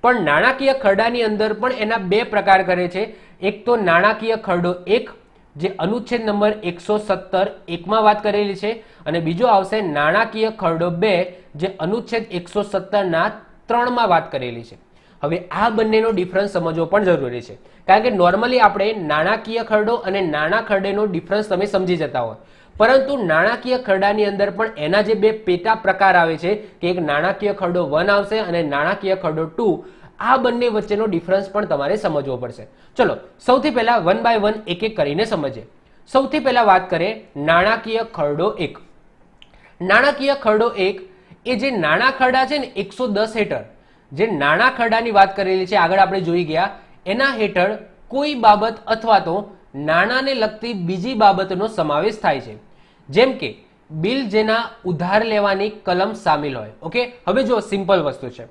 S1: પણ નાણાકીય ખરડાની અંદર પણ એના બે પ્રકાર કરે છે. એક તો નાણાકીય ખરડો 1 જે અનુચ્છેદ નંબર 117 વાત કરેલી છે, અને બીજો આવશે નાણાકીય ખરડો 2 જે અનુચ્છેદ 117 વાત કરેલી છે. હવે આ બંનેનો ડિફરન્સ સમજવો પણ જરૂરી છે, કારણ કે નોર્મલી આપણે નાણાકીય ખરડો અને નાણાં ખરડેનો ડિફરન્સ તમે સમજી જતા હોય, પરંતુ નાણાકીય ખરડાની અંદર પણ એના જે બે પેટા પ્રકાર આવે છે કે એક નાણાકીય ખરડો 1 આવશે અને નાણાકીય ખરડો 2, આ બંને વચ્ચેનો ડિફરન્સ પણ તમારે સમજવો પડશે. ચલો સૌથી પહેલા વન બાય વન એક એક કરીને સમજીએ. સૌથી પહેલા વાત કરીએ નાણાકીય ખરડો 1. નાણાકીય ખરડો 1 એ જે નાણાં ખરડા છે ને 110 હેઠળ જે નાણાં ખરડાની વાત કરેલી છે, આગળ આપણે જોઈ ગયા, એના હેઠળ કોઈ બાબત અથવા તો નાણાંને લગતી બીજી બાબતનો સમાવેશ થાય છે, જેમ કે બિલ જેના ઉધાર લેવાની કલમ સામેલ હોય. ઓકે, હવે જો સિમ્પલ વસ્તુ છે,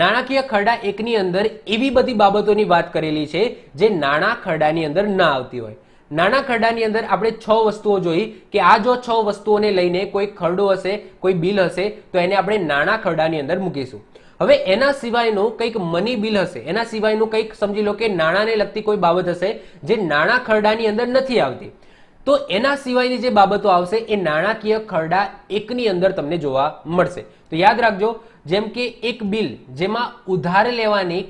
S1: નાણાકીય ખરડા 1 ની અંદર એવી બધી બાબતોની વાત કરેલી છે જે નાણાં ખરડાની અંદર ના આવતી હોય. નાણાં ખરડાની અંદર આપણે 6 વસ્તુઓ જોઈ કે આ જો 6 વસ્તુઓને લઈને કોઈ ખરડો હશે, કોઈ બિલ હશે, તો એને આપણે નાણાં ખરડાની અંદર મૂકીશું. હવે એના સિવાયનું કંઈક મની બિલ હશે, એના સિવાયનું કંઈક સમજી લો કે નાણાંને લગતી કોઈ બાબત હશે જે નાણાં ખરડાની અંદર નથી આવતી, તો એના સિવાયની જે બાબતો આવશે એ નાણાકીય ખરડા 1 ની અંદર તમને જોવા મળશે. તો યાદ રાખજો, જેમ કે એક બિલ જેમાં ઉધાર લેવાની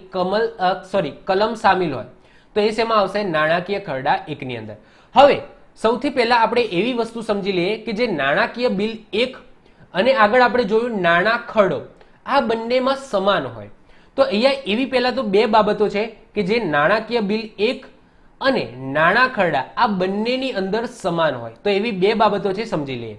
S1: કલમ સામેલ હોય તો એ શેમાં આવશે? નાણાકીય ખરડા 1 ની અંદર. હવે સૌથી પહેલા આપણે એવી વસ્તુ સમજી લઈએ કે જે નાણાકીય બિલ 1 અને આગળ આપણે જોયું નાણાં ખરડો, આ બંનેમાં સમાન હોય. તો અહીંયા એવી પહેલા તો બે બાબતો છે કે જે નાણાકીય બિલ 1 અને નાણાં ખરડા આ બંનેની અંદર સમાન હોય, તો એવી બે બાબતો છે, સમજી લઈએ.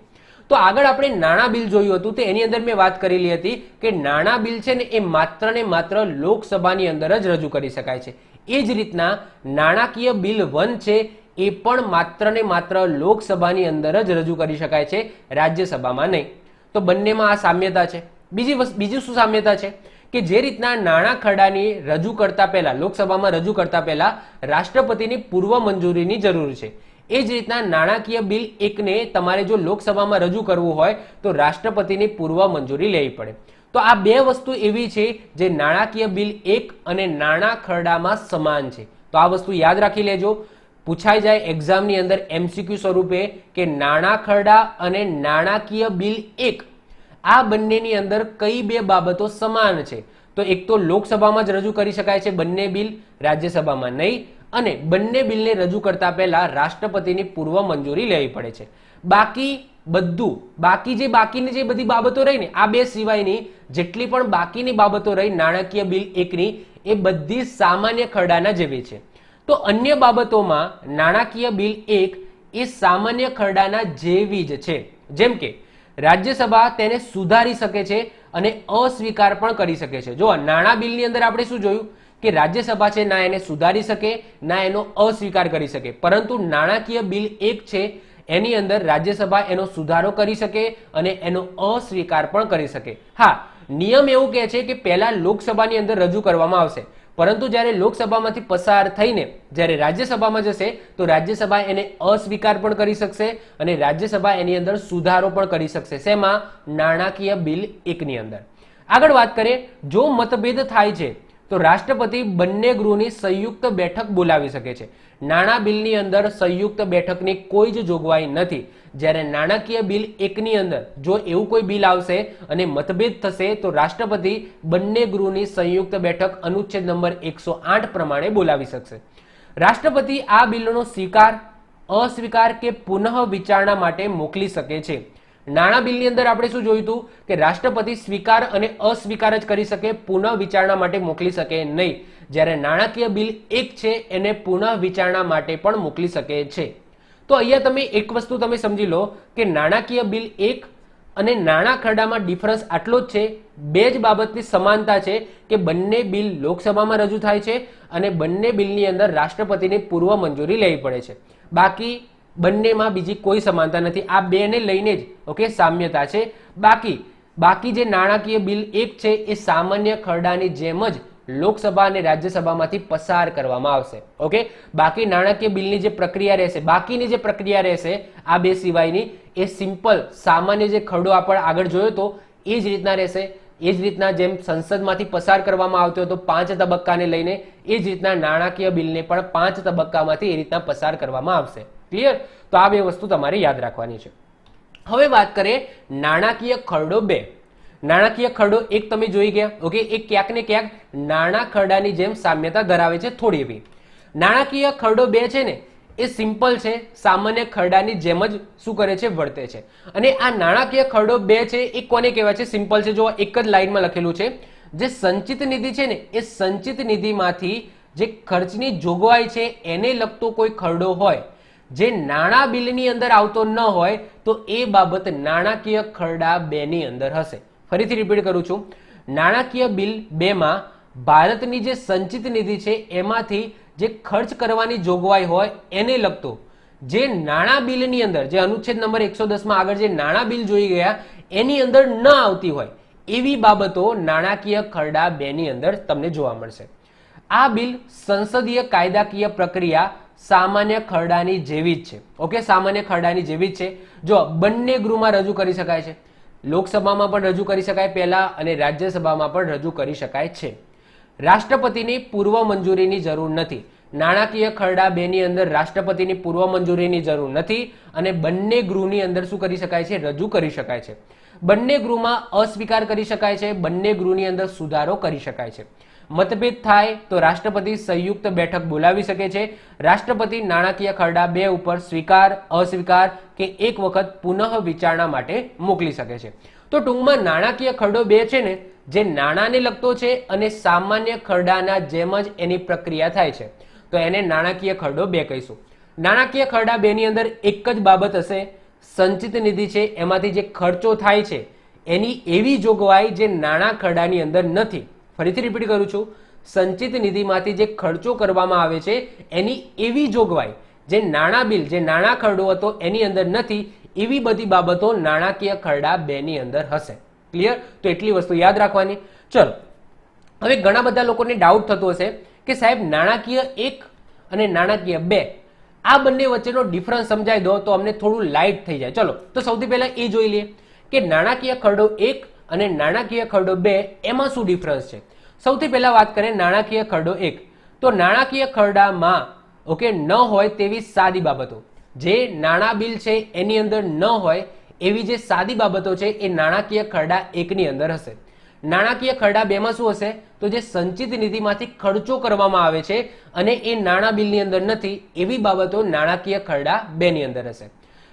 S1: તો આગળ આપણે નાણાં બિલ જોયું હતું, તો એની અંદર મેં વાત કરેલી હતી કે નાણાં બિલ છે ને એ માત્ર ને માત્ર લોકસભાની અંદર જ રજૂ કરી શકાય છે. એ જ રીતના નાણાકીય બિલ 1 છે એ પણ માત્ર ને માત્ર લોકસભાની અંદર જ રજૂ કરી શકાય છે, રાજ્યસભામાં નહીં. તો બંનેમાં આ સામ્યતા છે. બીજી શું સામ્યતા છે કે જે રીતના નાણાં ખરડાની રજૂ કરતા પહેલા, લોકસભામાં રજૂ કરતા પહેલા રાષ્ટ્રપતિની પૂર્વ મંજૂરીની જરૂર છે, એ જ રીતના નાણાકીય બિલ 1 ને તમારે જો લોકસભામાં રજૂ કરવું હોય તો રાષ્ટ્રપતિની પૂર્વ મંજૂરી લેવી પડે. તો આ બે વસ્તુ એવી છે જે નાણાકીય બિલ 1 અને નાણાં ખરડામાં સમાન છે. તો આ વસ્તુ યાદ રાખી લેજો, પૂછાઈ જાય એક્ઝામની અંદર MCQ સ્વરૂપે કે નાણાં ખરડા અને નાણાકીય બિલ 1 આ બંનેની અંદર કઈ બે બાબતો સમાન છે? તો એક તો લોકસભામાં જ રજૂ કરી શકાય છે બંને બિલ, રાજ્યસભામાં નહીં, અને બંને બિલને રજૂ કરતા પહેલા રાષ્ટ્રપતિની પૂર્વ મંજૂરી લેવી પડે છે. બાકીની જે બધી બાબતો રહી ને, આ બે સિવાયની જેટલી પણ બાકીની બાબતો રહી નાણાકીય બિલ 1 ની, એ બધી સામાન્ય ખરડાના જેવી છે. તો અન્ય બાબતોમાં નાણાકીય બિલ 1 એ સામાન્ય ખરડાના જેવી જ છે. જેમ કે રાજ્યસભા તેને સુધારી શકે છે અને અસ્વીકાર પણ કરી શકે છે. જો નાણાં બિલની અંદર આપણે શું જોયું કે રાજ્યસભા છે ના એને સુધારી શકે ના એનો અસ્વીકાર કરી શકે, પરંતુ નાણાકીય બિલ 1 છે એની અંદર રાજ્યસભા એનો સુધારો કરી શકે અને એનો અસ્વીકાર પણ કરી શકે. હા, નિયમ એવું કહે છે કે પહેલા લોકસભાની અંદર રજૂ કરવામાં આવશે, પરંતુ જ્યારે લોકસભામાંથી પસાર થઈને જ્યારે રાજ્યસભામાં જશે તો રાજ્યસભા એને અસ્વીકાર પણ કરી શકશે અને રાજ્યસભા એની અંદર સુધારો પણ કરી શકશે. શેમાં? નાણાકીય બિલ 1 ની અંદર. આગળ વાત કરીએ, જો મતભેદ થાય છે તો રાષ્ટ્રપતિ બંને ગૃહની સંયુક્ત બેઠક બોલાવી શકે છે. નાણાં બિલની અંદર સંયુક્ત બેઠકની કોઈ જ જોગવાઈ નથી. જ્યારે નાણાકીય બિલ 1 ની અંદર જો એવું કોઈ બિલ આવશે અને મતભેદ થશે તો રાષ્ટ્રપતિ બંને ગૃહની સંયુક્ત બેઠક અનુચ્છેદ નંબર 108 પ્રમાણે બોલાવી શકશે. રાષ્ટ્રપતિ આ બિલનો સ્વીકાર, અસ્વીકાર કે પુનઃ વિચારણા માટે મોકલી શકે છે. નાણાં બિલની અંદર આપણે શું જોયું હતું કે રાષ્ટ્રપતિ સ્વીકાર અને અસ્વીકાર જ કરી શકે, પુનઃ વિચારણા માટે મોકલી શકે નહીં. જ્યારે નાણાકીય બિલ 1 છે એને પુનઃ વિચારણા માટે પણ મોકલી શકે છે. તો અહીંયા તમે એક વસ્તુ તમે સમજી લો કે નાણાકીય બિલ 1 અને નાણાં ખરડામાં ડિફરન્સ આટલો જ છે. બે જ બાબતની સમાનતા છે કે બંને બિલ લોકસભામાં રજૂ થાય છે અને બંને બિલની અંદર રાષ્ટ્રપતિની પૂર્વ મંજૂરી લેવી પડે છે. બાકી બંનેમાં બીજી કોઈ સમાનતા નથી. આ બેને લઈને જ સામ્યતા છે. બાકી જે નાણાકીય બિલ 1 છે એ સામાન્ય ખરડાની જેમ જ લોકસભા અને રાજ્યસભામાંથી પસાર કરવામાં આવશે. ઓકે, બાકી નાણાકીય બિલની જે પ્રક્રિયા રહેશે, બાકીની જે પ્રક્રિયા રહેશે આ બે સિવાયની, એ સિમ્પલ સામાન્ય જે ખરડો આપણે આગળ જોયો તો એ જ રીતના રહેશે. એ જ રીતના જેમ સંસદમાંથી પસાર કરવામાં આવતો હતો 5 તબક્કાને લઈને, એ જ રીતના નાણાકીય બિલને પણ 5 તબક્કામાંથી એ રીતના પસાર કરવામાં આવશે. ક્લિયર? તો આ બે વસ્તુ તમારે યાદ રાખવાની છે. હવે વાત કરીએ નાણાકીય ખરડો 2. નાણાકીય ખરડો 1 તમે જોઈ ગયા. ઓકે, એ ક્યાંક ને ક્યાંક નાણાં ખરડાની જેમ સામ્યતા ધરાવે છે થોડી એવી. નાણાકીય ખરડો 2 છે ને એ સિમ્પલ છે, સામાન્ય ખરડાની જેમ જ શું કરે છે, વર્તે છે. અને આ નાણાકીય ખરડો 2 છે એ કોને કહેવાય છે? સિમ્પલ છે, જો એક જ લાઈનમાં લખેલું છે. જે સંચિત નિધિ છે ને એ સંચિત નિધિમાંથી જે ખર્ચની જોગવાઈ છે એને લગતો કોઈ ખરડો હોય, જે નાણાં બિલની અંદર આવતો ન હોય, તો એ બાબત નાણાકીય ખરડા 2 ની અંદર હશે. ફરીથી રિપીટ કરું છું, નાણાકીય બિલ 2 માં ભારતની જે સંચિત નિધિ છે એમાંથી જે ખર્ચ કરવાની જોગવાઈ હોય એને લગતો જે નાણાં બિલની અંદર, જે અનુચ્છેદ નંબર 110 માં આગળ જે નાણાં બિલ જોઈ ગયા એની અંદર ન આવતી હોય એવી બાબતો નાણાકીય ખરડા 2 ની અંદર તમને જોવા મળશે. આ બિલ સંસદીય કાયદાકીય પ્રક્રિયા સામાન્ય ખરડાની જેવી જ છે. ઓકે, સામાન્ય ખરડાની જેવી જ છે. જો બંને ગૃહમાં રજૂ કરી શકાય છે, લોકસભામાં પણ રજૂ કરી શકાય પહેલા અને રાજ્યસભામાં પણ રજૂ કરી શકાય છે. રાષ્ટ્રપતિની પૂર્વ મંજૂરીની જરૂર નથી. નાણાકીય ખરડા 2 ની અંદર રાષ્ટ્રપતિની પૂર્વ મંજૂરીની જરૂર નથી અને બંને ગૃહની અંદર શું કરી શકાય છે? રજૂ કરી શકાય છે. બંને ગૃહમાં અસ્વીકાર કરી શકાય છે, બંને ગૃહની અંદર સુધારો કરી શકાય છે. મતભેદ થાય તો રાષ્ટ્રપતિ સંયુક્ત બેઠક બોલાવી શકે છે. રાષ્ટ્રપતિ નાણાકીય ખરડા 2 ઉપર સ્વીકાર, અસ્વીકાર કે એક વખત પુનઃ વિચારણા માટે મોકલી શકે છે. તો ટૂંકમાં નાણાકીય ખરડો 2 છે ને જે નાણાંને લગતો છે અને સામાન્ય ખરડાના જેમ જ એની પ્રક્રિયા થાય છે, તો એને નાણાકીય ખરડો 2 કહીશું. નાણાકીય ખરડા 2 ની અંદર એક જ બાબત હશે, સંચિત નિધિ છે એમાંથી જે ખર્ચો થાય છે એની એવી જોગવાઈ જે નાણાં ખરડાની અંદર નથી. ફરીથી રિપીટ કરું છું, સંચિત નિધિમાંથી જે ખર્ચો કરવામાં આવે છે એની એવી જોગવાઈ જે નાણાં બિલ, જે નાણાં ખરડો હતો એની અંદર નથી, એવી બધી બાબતો નાણાકીય ખરડા 2 ની અંદર હશે. ક્લિયર? તો એટલી વસ્તુ યાદ રાખવાની. ચલો, હવે ઘણા બધા લોકોને ડાઉટ થતો હશે કે સાહેબ નાણાકીય 1 અને નાણાકીય 2 આ બંને વચ્ચેનો ડિફરન્સ સમજાઈ દો તો અમને થોડું લાઇટ થઈ જાય. ચલો, તો સૌથી પહેલા એ જોઈ લઈએ કે નાણાકીય ખરડો 1 અને નાણાકીય ખરડો 2 એમાં શું ડિફરન્સ છે. સૌથી પહેલા વાત કરીએ નાણાકીય ખરડો 1. તો નાણાકીય ખરડામાં ઓકે ન હોય તેવી સાદી બાબતો, જે નાણાં બિલ છે એની અંદર ન હોય એવી જે સાદી બાબતો છે એ નાણાકીય ખરડા 1 ની અંદર હશે. નાણાકીય ખરડા 2 માં શું હશે? તો જે સંચિત નિધિમાંથી ખર્ચો કરવામાં આવે છે અને એ નાણાં બિલની અંદર નથી એવી બાબતો નાણાકીય ખરડા 2 ની અંદર હશે.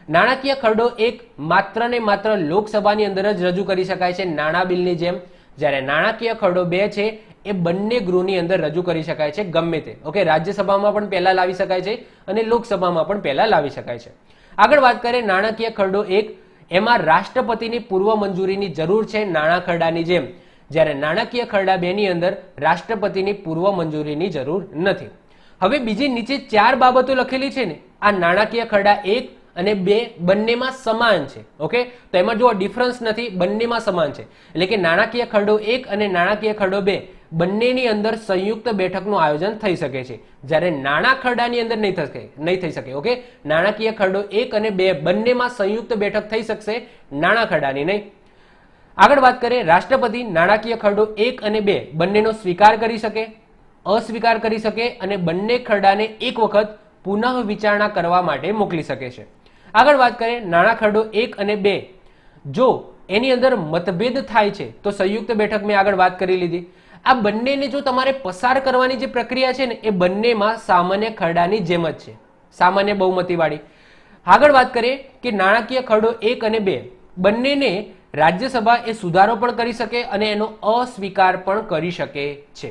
S1: નાણાકીય ખરડો 1 માત્ર ને માત્ર લોકસભાની અંદર જ રજૂ કરી શકાય છે નાણાં બિલની જેમ, જ્યારે નાણાકીય ખરડો 2 છે એ બંને ગૃહની અંદર રજૂ કરી શકાય છે ગમે તે. ઓકે, રાજ્યસભામાં પણ પહેલા લાવી શકાય છે અને લોકસભામાં પણ પહેલા લાવી શકાય છે. આગળ વાત કરીએ નાણાકીય ખરડો 1, એમાં રાષ્ટ્રપતિની પૂર્વ મંજૂરીની જરૂર છે નાણાં ખરડાની જેમ, જ્યારે નાણાકીય ખરડા 2 ની અંદર રાષ્ટ્રપતિની પૂર્વ મંજૂરીની જરૂર નથી. હવે બીજી નીચે 4 બાબતો લખેલી છે ને, આ નાણાકીય ખરડા 1 અને 2 બંનેમાં સમાન છે. ઓકે, તો એમાં જો ડિફરન્સ નથી, બંનેમાં સમાન છે. એટલે કે નાણાકીય ખરડો 1 અને નાણાકીય ખરડો 2 બંનેની અંદર સંયુક્ત બેઠકનું આયોજન થઈ શકે છે, જ્યારે નાણાં ખરડાની અંદર નહીં થઈ શકે. ઓકે, નાણાકીય ખરડો 1 અને 2 બંનેમાં સંયુક્ત બેઠક થઈ શકશે, નાણાં ખરડાની નહીં. આગળ વાત કરીએ રાષ્ટ્રપતિ નાણાકીય ખરડો 1 અને 2 બંનેનો સ્વીકાર કરી શકે, અસ્વીકાર કરી શકે અને બંને ખરડાને એક વખત પુનઃ વિચારણા કરવા માટે મોકલી શકે છે. આગળ વાત કરીએ નાણાં ખરડો 1 અને 2, જો એની અંદર મતભેદ થાય છે તો સંયુક્ત બેઠક મેં આગળ વાત કરી લીધી. આ બંનેને જો તમારે પસાર કરવાની જે પ્રક્રિયા છે ને એ બંનેમાં સામાન્ય ખરડાની જેમ જ છે, સામાન્ય બહુમતી વાળી. આગળ વાત કરીએ કે નાણાકીય ખરડો 1 અને 2 બંનેને રાજ્યસભા એ સુધારો પણ કરી શકે અને એનો અસ્વીકાર પણ કરી શકે છે.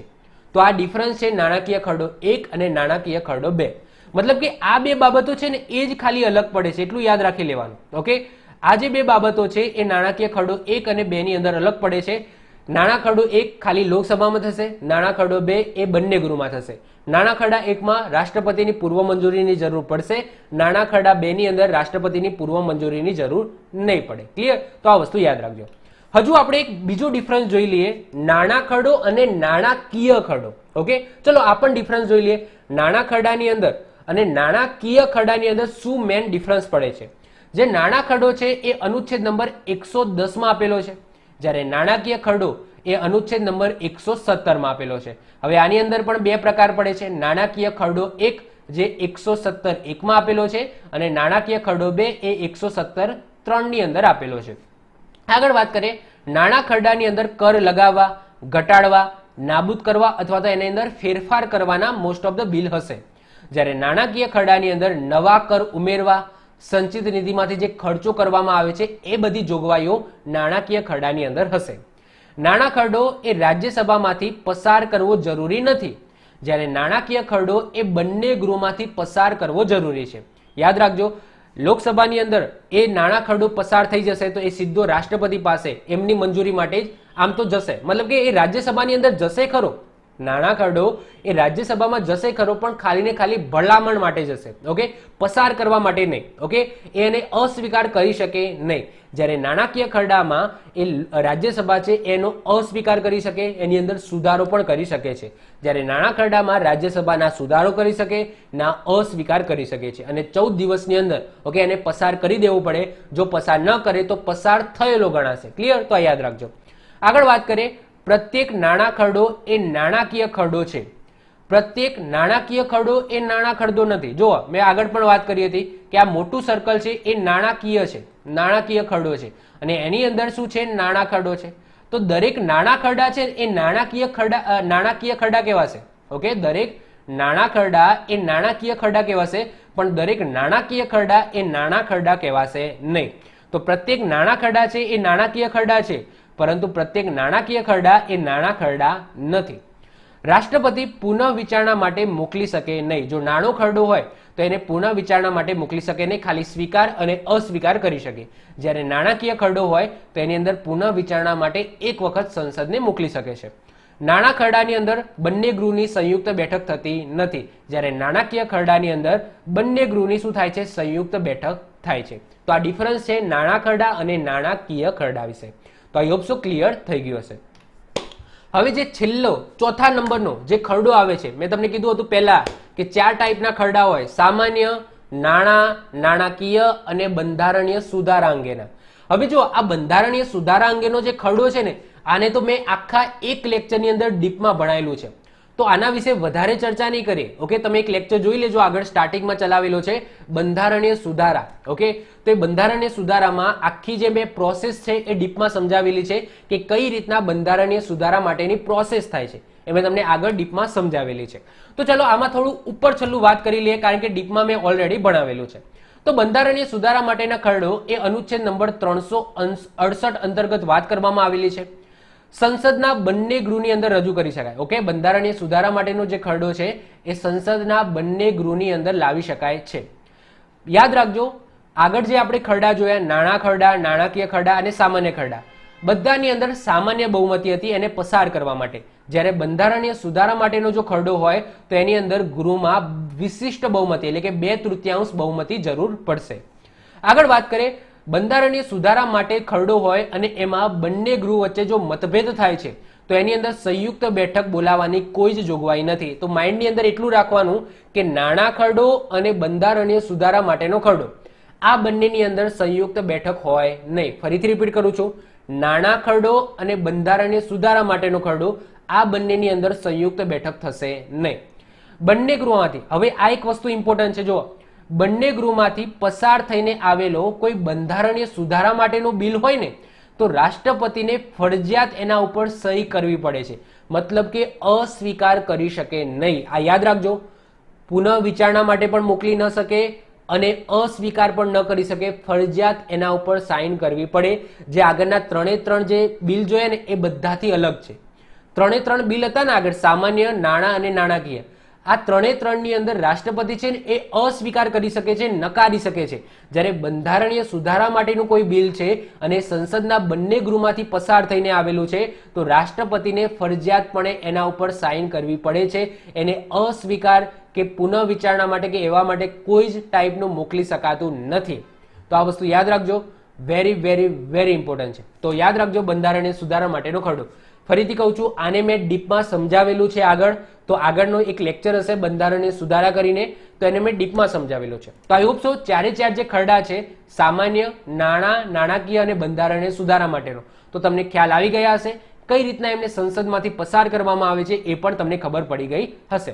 S1: તો આ ડિફરન્સ છે નાણાકીય ખરડો 1 અને નાણાકીય ખરડો 2. મતલબ કે આ બે બાબતો છે ને એ જ ખાલી અલગ પડે છે, એટલું યાદ રાખી લેવાનું. ઓકે, આ જે બે બાબતો છે એ નાણાકીય ખરડો 1 અને 2 ની અંદર અલગ પડે છે. નાણાં ખરડો 1 ખાલી લોકસભામાં થશે, નાણાં ખરડો 2 એ બંને ગૃહમાં થશે. નાણાં ખરડા 1 માં રાષ્ટ્રપતિની પૂર્વ મંજૂરીની જરૂર પડશે, નાણાં ખરડા 2 ની અંદર રાષ્ટ્રપતિની પૂર્વ મંજૂરીની જરૂર નહીં પડે. ક્લિયર? તો આ વસ્તુ યાદ રાખજો. હજુ આપણે એક બીજો ડિફરન્સ જોઈ લઈએ, નાણાં ખરડો અને નાણાકીય ખરડો. ઓકે, ચલો આ પણ ડિફરન્સ જોઈ લઈએ. નાણાં ખરડાની અંદર અને નાણાકીય ખરડાની અંદર શું મેન ડિફરન્સ પડે છે. જે નાણાં ખરડો છે એ અનુચ્છેદ નંબર 110 માં આપેલો છે, જ્યારે નાણાકીય ખરડો એ અનુચ્છેદ નંબર 117 માં આપેલો છે. હવે આની અંદર પણ બે પ્રકાર પડે છે. નાણાકીય ખરડો 1 જે 117(1) માં આપેલો છે અને નાણાકીય ખરડો 2 એ 117(3) ની અંદર આપેલો છે. આગળ વાત કરીએ, નાણાં ખરડાની અંદર કર લગાવવા, ઘટાડવા, નાબૂદ કરવા અથવા તો એની અંદર ફેરફાર કરવાના મોસ્ટ ઓફ ધ બિલ હશે. જ્યારે નાણાકીય ખરડાની અંદર નવા કર ઉમેરવા, સંચિત નિધિમાંથી જે ખર્ચો કરવામાં આવે છે એ બધી જોગવાઈઓ નાણાકીય ખરડાની અંદર હશે. નાણાં ખરડો એ રાજ્યસભામાંથી પસાર કરવો જરૂરી નથી, જ્યારે નાણાકીય ખરડો એ બંને ગૃહમાંથી પસાર કરવો જરૂરી છે. યાદ રાખજો, લોકસભાની અંદર એ નાણાં ખરડો પસાર થઈ જશે તો એ સીધો રાષ્ટ્રપતિ પાસે એમની મંજૂરી માટે જ આમ તો જશે, મતલબ કે એ રાજ્યસભાની અંદર જશે ખરો, નાણાં ખરડો એ રાજ્યસભામાં જશે ખરો પણ ખાલી ને ખાલી ભલામણ માટે જશે. ઓકે, પસાર કરવા માટે નહીં. ઓકે, એને અસ્વીકાર કરી શકે નહીં. જ્યારે નાણાકીય ખરડામાં એ રાજ્યસભા છે એનો અસ્વીકાર કરી શકે, એની અંદર સુધારો પણ કરી શકે છે. જ્યારે નાણાં ખરડામાં રાજ્યસભા ના સુધારો કરી શકે, ના અસ્વીકાર કરી શકે છે અને 14 દિવસની અંદર ઓકે એને પસાર કરી દેવું પડે. જો પસાર ન કરે તો પસાર થયેલો ગણાશે. ક્લિયર? તો આ યાદ રાખજો. આગળ વાત કરીએ, પ્રત્યેક નાણાં ખરડો એ નાણાકીય ખરડો છે. પ્રત્યેક નાણાકીય ખરડો એ નાણાં ખરડો નથી. જો મેં આગળ પણ વાત કરી હતી કે આ મોટું સર્કલ છે એ નાણાકીય છે, નાણાકીય ખરડો છે અને એની અંદર શું છે? નાણાં ખરડો છે. તો દરેક નાણાં ખરડા છે એ નાણાકીય ખરડા કહેવાશે. ઓકે, દરેક નાણાં ખરડા એ નાણાકીય ખરડા કહેવાશે, પણ દરેક નાણાકીય ખરડા એ નાણાં ખરડા કહેવાશે નહીં. તો પ્રત્યેક નાણાં ખરડા છે એ નાણાકીય ખરડા છે, પરંતુ પ્રત્યેક નાણાકીય ખરડા એ નાણાં ખરડા નથી. રાષ્ટ્રપતિ પુનઃ વિચારણા માટે મોકલી શકે નહીં. જો નાણો ખરડો હોય તો એને પુનઃ વિચારણા માટે મોકલી શકે નહીં, ખાલી સ્વીકાર અને અસ્વીકાર કરી શકે. જ્યારે નાણાકીય ખરડો હોય તો એની અંદર પુનઃ વિચારણા માટે એક વખત સંસદને મોકલી શકે છે. નાણાં ખરડાની અંદર બંને ગૃહની સંયુક્ત બેઠક થતી નથી, જ્યારે નાણાકીય ખરડાની અંદર બંને ગૃહની શું થાય છે? સંયુક્ત બેઠક થાય છે. તો આ ડિફરન્સ છે નાણાં ખરડા અને નાણાકીય ખરડા વિશે. તો આઈ હોપ સો ક્લિયર થઈ ગયું હશે. હવે જે છેલ્લો ચોથા નંબરનો જે ખરડો આવે છે, મેં તમને કીધું હતું પહેલા કે 4 ટાઈપના ખરડા હોય: સામાન્ય, નાણાં, નાણાકીય અને બંધારણીય સુધારા અંગેના. હવે જો આ બંધારણીય સુધારા અંગેનો જે ખરડો છે ને, આને તો મેં આખા એક લેક્ચરની અંદર ડીપમાં ભણાયેલું છે, તો આના વિશે વધારે ચર્ચા નહીં કરીએ. ઓકે, તમે એક લેક્ચર જોઈ લેજો, આગળ સ્ટાર્ટિંગમાં ચલાવેલો છે બંધારણીય સુધારા. ઓકે, તો એ બંધારણીય સુધારામાં આખી જે મેં પ્રોસેસ છે એ ડીપમાં સમજાવેલી છે કે કઈ રીતના બંધારણીય સુધારા માટેની પ્રોસેસ થાય છે, એ મેં તમને આગળ ડીપમાં સમજાવેલી છે. તો ચલો આમાં થોડું ઉપર છેલ્લું વાત કરી લઈએ, કારણ કે ડીપમાં મેં ઓલરેડી ભણાવેલું છે. તો બંધારણીય સુધારા માટેના ખરડો એ અનુચ્છેદ નંબર 368 અંતર્ગત વાત કરવામાં આવેલી છે. સંસદના બંને ગૃહની અંદર રજૂ કરી શકાય. ઓકે, બંધારણીય સુધારા માટેનો જે ખરડો છે એ સંસદના બંને ગૃહની અંદર લાવી શકાય છે. યાદ રાખજો, આગળ જે આપણે ખરડા જોયા, નાણાં ખરડા, નાણાકીય ખરડા અને સામાન્ય ખરડા, બધાની અંદર સામાન્ય બહુમતી હતી એને પસાર કરવા માટે. જ્યારે બંધારણીય સુધારા માટેનો જો ખરડો હોય તો એની અંદર ગૃહમાં વિશિષ્ટ બહુમતી એટલે કે 2/3 બહુમતી જરૂર પડશે. આગળ વાત કરીએ, બંધારણીય સુધારા માટે ખરડો હોય અને એમાં બંને ગૃહ વચ્ચે જો મતભેદ થાય છે તો એની અંદર સંયુક્ત બેઠક બોલાવવાની કોઈ જ જોગવાઈ નથી. તો માઇન્ડની અંદર એટલું રાખવાનું કે નાણાં ખરડો અને બંધારણીય સુધારા માટેનો ખરડો, આ બંનેની અંદર સંયુક્ત બેઠક હોય નહીં. ફરીથી રિપીટ કરું છું, નાણાં ખરડો અને બંધારણીય સુધારા માટેનો ખરડો, આ બંનેની અંદર સંયુક્ત બેઠક થશે નહીં. બંને ગૃહમાંથી, હવે આ એક વસ્તુ ઇમ્પોર્ટન્ટ છે, જો બંને ગૃહમાંથી પસાર થઈને આવેલો કોઈ બંધારણીય સુધારા માટેનો બિલ હોય ને તો રાષ્ટ્રપતિને ફરજિયાત એના ઉપર સહી કરવી પડે છે, મતલબ કે અસ્વીકાર કરી શકે નહીં. આ યાદ રાખજો, પુનઃ વિચારણા માટે પણ મોકલી ન શકે અને અસ્વીકાર પણ ન કરી શકે, ફરજિયાત એના ઉપર સાઇન કરવી પડે. જે આગળના 3 જે બિલ જોયા ને એ બધાથી અલગ છે. 3 બિલ હતા ને આગળ, સામાન્ય, નાણાં અને નાણાકીય, આ 3 ની અંદર રાષ્ટ્રપતિ છે ને એ અસ્વીકાર કરી શકે છે, નકારી શકે છે. જ્યારે બંધારણીય સુધારા માટેનું કોઈ બિલ છે અને સંસદના બંને ગૃહમાંથી પસાર થઈને આવેલું છે તો રાષ્ટ્રપતિને ફરજિયાતપણે એના ઉપર સાઇન કરવી પડે છે. એને અસ્વીકાર કે પુનઃ વિચારણા માટે કે એવા માટે કોઈ જ ટાઈપનું મોકલી શકાતું નથી. તો આ વસ્તુ યાદ રાખજો. વેરી વેરી વેરી ઇમ્પોર્ટન્ટ છે. તો યાદ રાખજો બંધારણીય સુધારા માટેનો ખરડો. ફરીથી કહું છું, આને મેં ડીપમાં સમજાવેલું છે આગળ, તો આગળનો એક લેક્ચર હશે બંધારણીય સુધારા કરીને, તો એને મેં ડીપમાં સમજાવેલું છે. તો આઈ હોપ સો ચારે ચાર જે ખરડા છે સામાન્ય, નાણાકીય અને બંધારણીય સુધારા માટેનો, તો તમને ખ્યાલ આવી ગયા હશે. કઈ રીતના એમને સંસદમાંથી પસાર કરવામાં આવે છે એ પણ તમને ખબર પડી ગઈ હશે.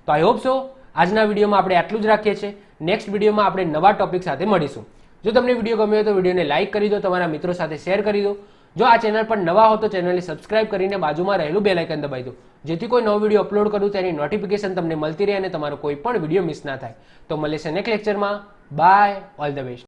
S1: તો આઈ હોપ સો આજના વિડીયોમાં આપણે આટલું જ રાખીએ છીએ. નેક્સ્ટ વિડીયોમાં આપણે નવા ટોપિક સાથે મળીશું. જો તમને વિડીયો ગમ્યો હોય તો વિડીયોને લાઇક કરી દો, તમારા મિત્રો સાથે શેર કરી દો. જો આ ચેનલ પર નવા હો તો ચેનલને સબસ્ક્રાઇબ કરીને બાજુમાં રહેલું બેલ આઇકન દબાવી દો, જેથી કોઈ નવો વિડીયો અપલોડ કરું તેની નોટિફિકેશન તમને મળતી રહે અને તમારો કોઈ પણ વિડીયો મિસ ના થાય. તો મળીશું નેક્સ્ટ લેક્ચરમાં. Bye, all the best.